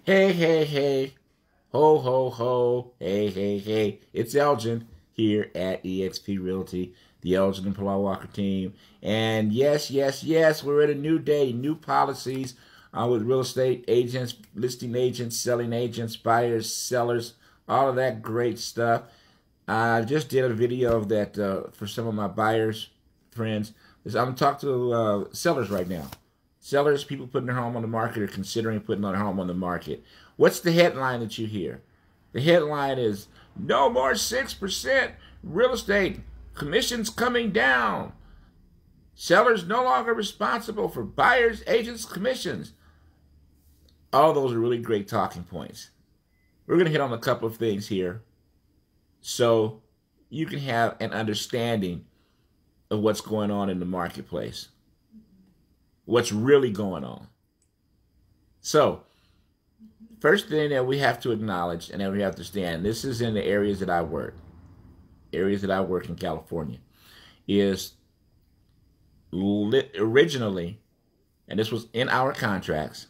Hey, hey, hey. Ho, ho, ho. Hey, hey, hey. It's Elgin here at eXp Realty, the Elgin and Pilar Walker team. And yes, yes, yes, we're at a new day, new policies with real estate agents, listing agents, selling agents, buyers, sellers, all of that great stuff. I just did a video of that for some of my buyers, friends. I'm talking to sellers right now. Sellers, people putting their home on the market or considering putting their home on the market. What's the headline that you hear? The headline is, no more 6% real estate, commissions coming down. Sellers no longer responsible for buyers, agents, commissions. All those are really great talking points. We're going to hit on a couple of things here so you can have an understanding of what's going on in the marketplace. What's really going on. So, first thing that we have to acknowledge and that we have to understand, this is in the areas that I work in California, is originally, and this was in our contracts,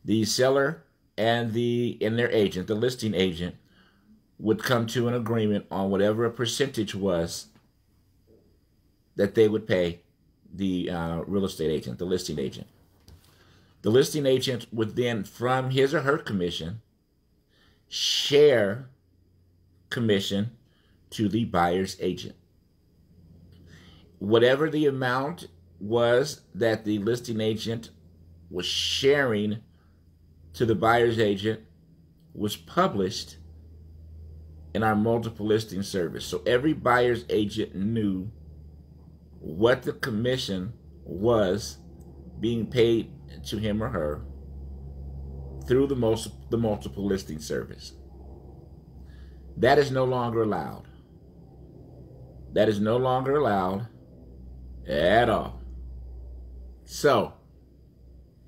the seller and their agent, the listing agent, would come to an agreement on whatever a percentage was that they would pay the real estate agent, the listing agent. The listing agent would then, from his or her commission, share commission to the buyer's agent. Whatever the amount was that the listing agent was sharing to the buyer's agent was published in our multiple listing service. So every buyer's agent knew what the commission was being paid to him or her through the multiple listing service. That is no longer allowed. That is no longer allowed at all. So,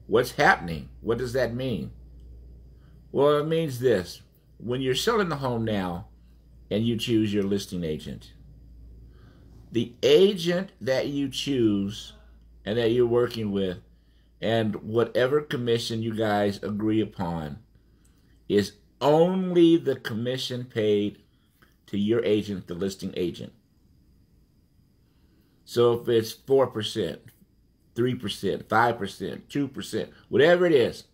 what's happening? What does that mean? Well, it means this. When you're selling the home now and you choose your listing agent, the agent that you choose and that you're working with, and whatever commission you guys agree upon, is only the commission paid to your agent, the listing agent. So if it's 4%, 3%, 5%, 2%, whatever it is,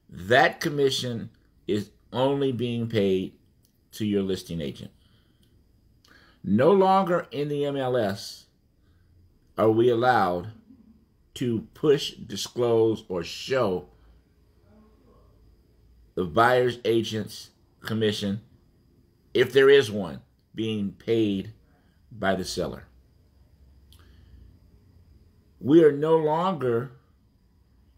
that commission is only being paid to your listing agent. No longer in the MLS are we allowed to push, disclose, or show the buyer's agent's commission, if there is one, being paid by the seller. We are no longer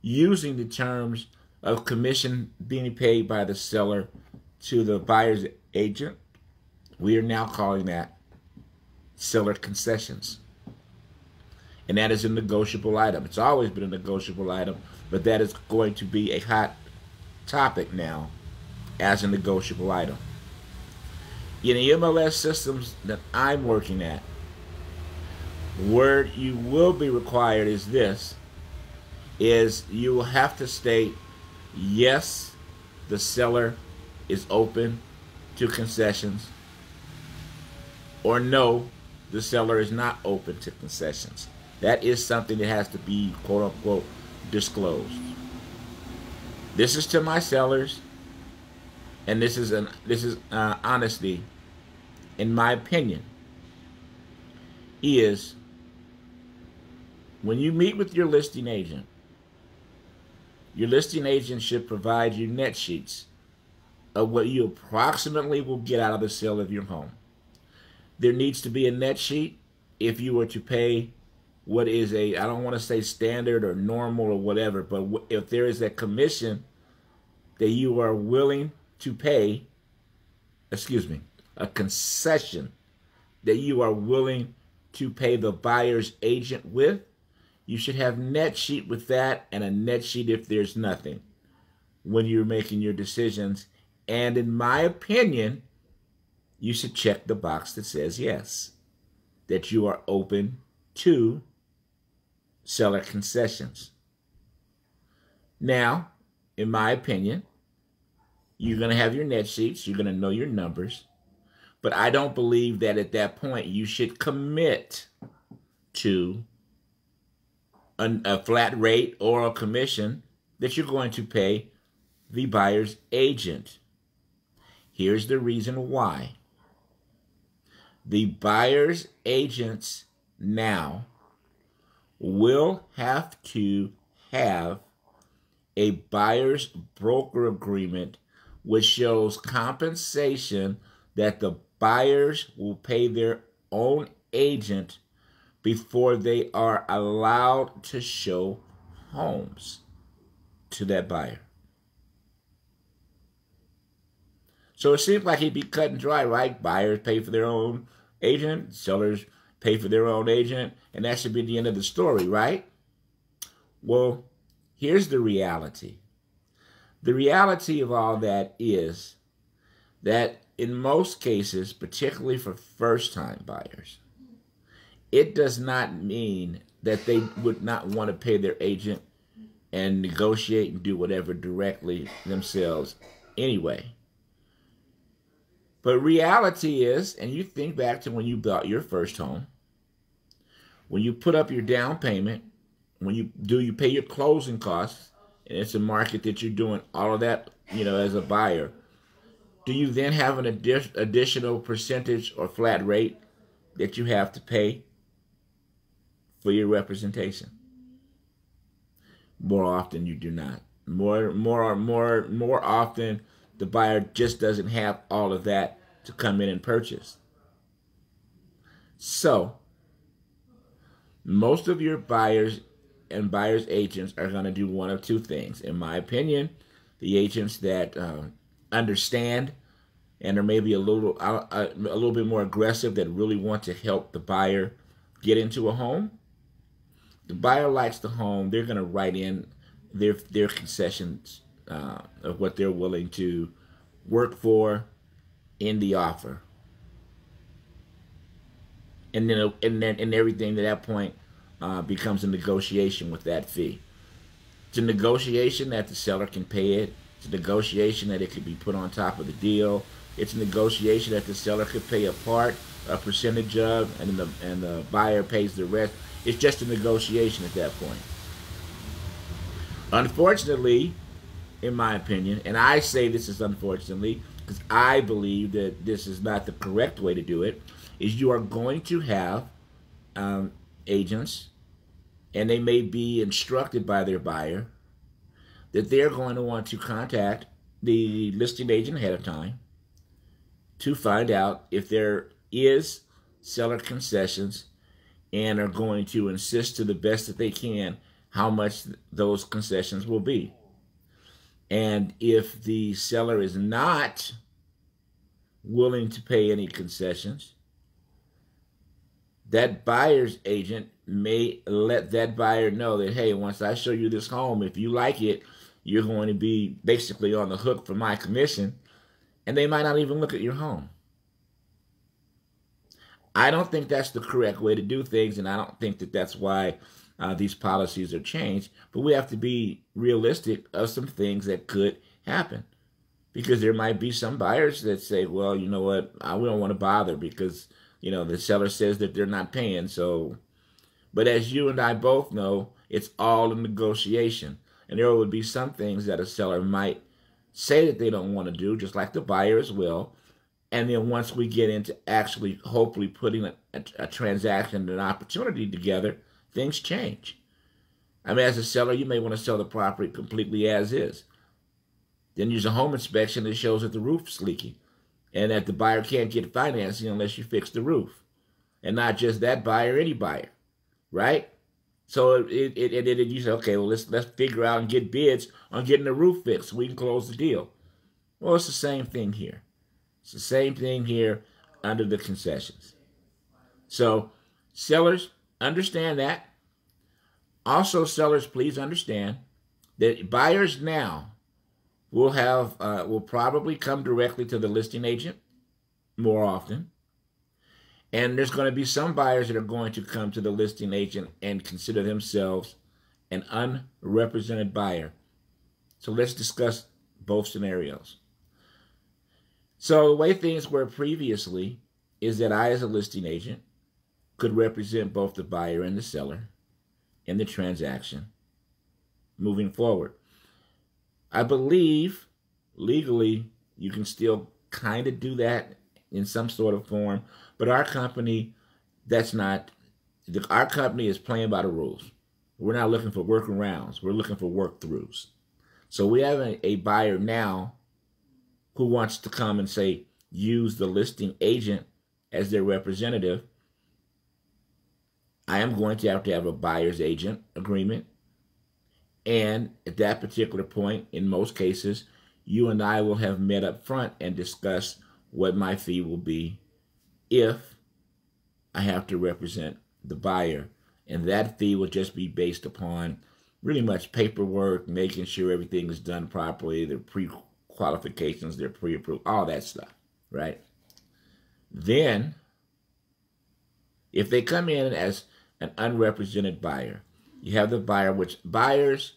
using the terms of commission being paid by the seller to the buyer's agent. We are now calling that seller concessions. And that is a negotiable item. It's always been a negotiable item, but that is going to be a hot topic now as a negotiable item. In the MLS systems that I'm working at, where you will be required is this, is you will have to state, yes, the seller is open to concessions, or no, the seller is not open to concessions. That is something that has to be, quote unquote, disclosed. This is to my sellers, and this is honesty, in my opinion, is when you meet with your listing agent should provide you net sheets of what you approximately will get out of the sale of your home. There needs to be a net sheet if you were to pay what is I don't want to say standard or normal or whatever, but if there is a commission that you are willing to pay, a concession that you are willing to pay the buyer's agent with, you should have net sheet with that and a net sheet if there's nothing when you're making your decisions. And in my opinion, you should check the box that says yes, that you are open to seller concessions. Now, in my opinion, you're going to have your net sheets. You're going to know your numbers. But I don't believe that at that point you should commit to a flat rate or a commission that you're going to pay the buyer's agent. Here's the reason why. The buyer's agents now will have to have a buyer's broker agreement which shows compensation that the buyers will pay their own agent before they are allowed to show homes to that buyer. So it seems like it'd be cut and dry, right? Buyers pay for their own agent, sellers pay for their own agent, and that should be the end of the story, right? Well, here's the reality. The reality of all that is that in most cases, particularly for first-time buyers, it does not mean that they would not want to pay their agent and negotiate and do whatever directly themselves anyway. But reality is, and you think back to when you bought your first home, when you put up your down payment, when you pay your closing costs, and it's a market that you're doing all of that, as a buyer, do you then have an additional percentage or flat rate that you have to pay for your representation? More often you do not. More often the buyer just doesn't have all of that to come in and purchase. So, most of your buyers and buyers agents are going to do one of two things. In my opinion, the agents that understand and are maybe a little bit more aggressive, that really want to help the buyer get into a home. The buyer likes the home. They're going to write in their concessions of what they're willing to work for in the offer, and then everything at that point becomes a negotiation with that fee. It's a negotiation that the seller can pay it. It's a negotiation that it could be put on top of the deal. It's a negotiation that the seller could pay a percentage of, and the buyer pays the rest. It's just a negotiation at that point. Unfortunately, in my opinion, and I say this is unfortunately because I believe that this is not the correct way to do it, is you are going to have agents, and they may be instructed by their buyer that they're going to want to contact the listing agent ahead of time to find out if there is seller concessions, and are going to insist to the best that they can how much those concessions will be. And if the seller is not willing to pay any concessions, that buyer's agent may let that buyer know that, hey, once I show you this home, if you like it, you're going to be basically on the hook for my commission, and they might not even look at your home. I don't think that's the correct way to do things, and I don't think that that's why these policies are changed. But we have to be realistic of some things that could happen, because there might be some buyers that say, well, you know what, we don't want to bother because, the seller says that they're not paying. So, but as you and I both know, it's all a negotiation. And there would be some things that a seller might say that they don't want to do, just like the buyers will. And then once we get into actually hopefully putting a transaction and an opportunity together, things change. I mean, as a seller, you may want to sell the property completely as is. Then use a home inspection that shows that the roof's leaking and that the buyer can't get financing unless you fix the roof. And not just that buyer, any buyer, right? So you say, okay, well, let's figure out and get bids on getting the roof fixed so we can close the deal. Well, it's the same thing here. It's the same thing here under the concessions. So sellers, understand that. Also, sellers, please understand that buyers now will probably come directly to the listing agent more often. And there's going to be some buyers that are going to come to the listing agent and consider themselves an unrepresented buyer. So let's discuss both scenarios. So the way things were previously is that I, as a listing agent, could represent both the buyer and the seller in the transaction moving forward. I believe legally you can still kind of do that in some sort of form, but our company, our company is playing by the rules. We're not looking for workarounds. We're looking for work-throughs. So we have a buyer now who wants to come and say, use the listing agent as their representative. I am going to have a buyer's agent agreement. And at that particular point, in most cases, you and I will have met up front and discussed what my fee will be if I have to represent the buyer. And that fee will just be based upon really much paperwork, making sure everything is done properly, their pre-qualifications, their pre-approved, all that stuff, right? Then, if they come in as an unrepresented buyer, you have the buyer, which buyers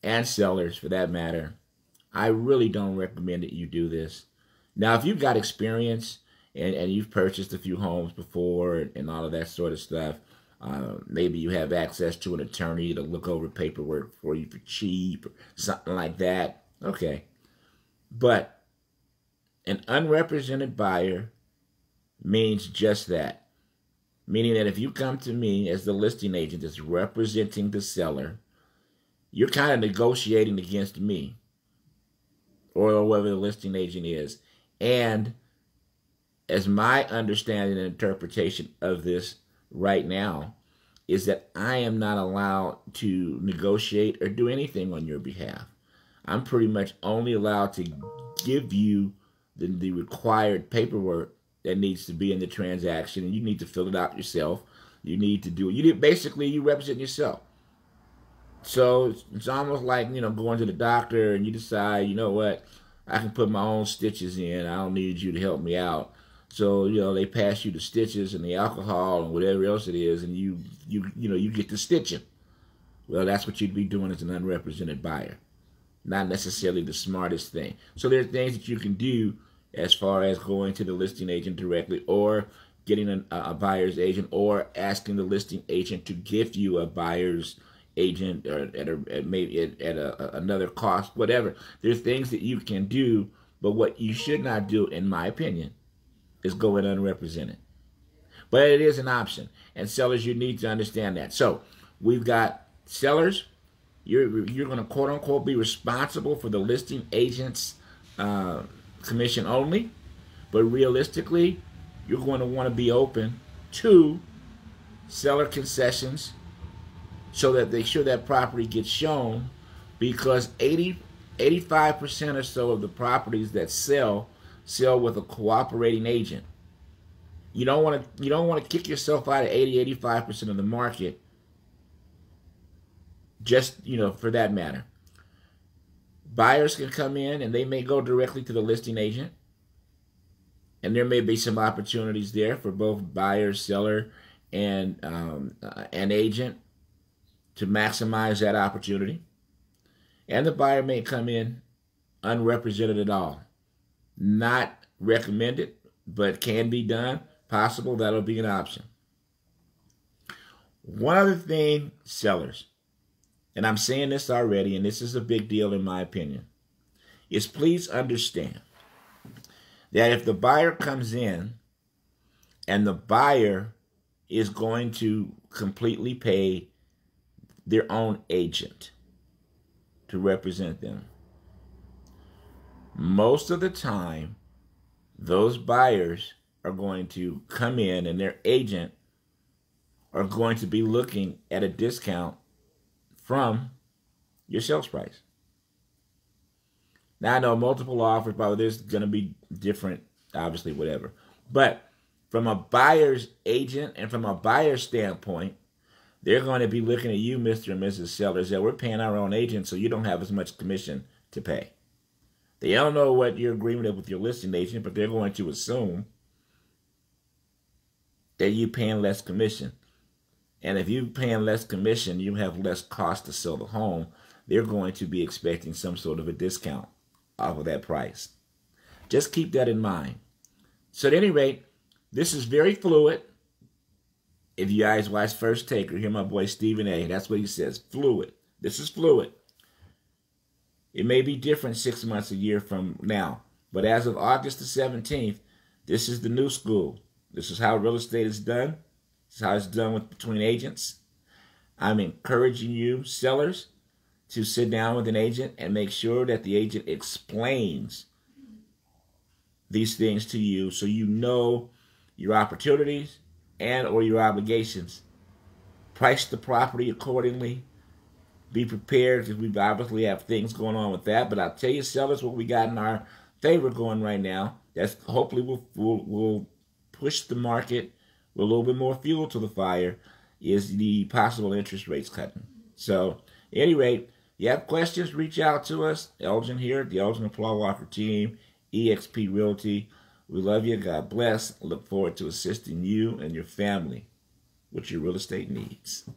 and sellers, for that matter, I really don't recommend that you do this. Now, if you've got experience and you've purchased a few homes before and all of that sort of stuff, maybe you have access to an attorney to look over paperwork for you for cheap or something like that. Okay. But an unrepresented buyer means just that. Meaning that if you come to me as the listing agent that's representing the seller, you're kind of negotiating against me or whoever the listing agent is. And as my understanding and interpretation of this right now is that I am not allowed to negotiate or do anything on your behalf. I'm pretty much only allowed to give you the required paperwork that needs to be in the transaction, and you need to fill it out yourself. You need to do it. Basically, you represent yourself. So it's almost like, going to the doctor and you decide, you know what, I can put my own stitches in. I don't need you to help me out. So, they pass you the stitches and the alcohol and whatever else it is, and you get the stitching. Well, that's what you'd be doing as an unrepresented buyer. Not necessarily the smartest thing. So there are things that you can do as far as going to the listing agent directly, or getting a buyer's agent, or asking the listing agent to give you a buyer's agent, or maybe at another cost, whatever. There's things that you can do, but what you should not do, in my opinion, is go in unrepresented. But it is an option, and sellers, you need to understand that. So we've got sellers. You're going to quote unquote be responsible for the listing agent's commission only, but realistically, you're going to want to be open to seller concessions so that they sure that property gets shown, because 85% or so of the properties that sell with a cooperating agent. You don't want to kick yourself out of 85% of the market, just for that matter. Buyers can come in and they may go directly to the listing agent, and there may be some opportunities there for both buyer, seller, and an agent to maximize that opportunity. And the buyer may come in unrepresented at all. Not recommended, but can be done. Possible, that'll be an option. One other thing, sellers, and I'm saying this already, and this is a big deal in my opinion, is please understand that if the buyer comes in and the buyer is going to completely pay their own agent to represent them, most of the time, those buyers are going to come in and their agent are going to be looking at a discount from your sales price. Now, I know multiple offers, probably there's going to be different, obviously, whatever. But from a buyer's agent and from a buyer's standpoint, they're going to be looking at you, Mr. and Mrs. Sellers, that we're paying our own agent, so you don't have as much commission to pay. They don't know what your agreement is with your listing agent, but they're going to assume that you're paying less commission. And if you're paying less commission, you have less cost to sell the home. they're going to be expecting some sort of a discount off of that price. Just keep that in mind. So at any rate, this is very fluid. If you guys watch First Take or hear my boy Stephen A., that's what he says, fluid. This is fluid. It may be different 6 months, a year from now. But as of August the 17th, this is the new school. This is how real estate is done. This is how it's done between agents. I'm encouraging you, sellers, to sit down with an agent and make sure that the agent explains these things to you so you know your opportunities and or your obligations. Price the property accordingly. Be prepared, because we obviously have things going on with that. But I'll tell you, sellers, what we got in our favor going right now, that's hopefully will push the market with a little bit more fuel to the fire, is the possible interest rates cutting. So, at any rate, you have questions, reach out to us. Elgin here, the Elgin and Plowwalker team, eXp Realty. We love you. God bless. Look forward to assisting you and your family with your real estate needs.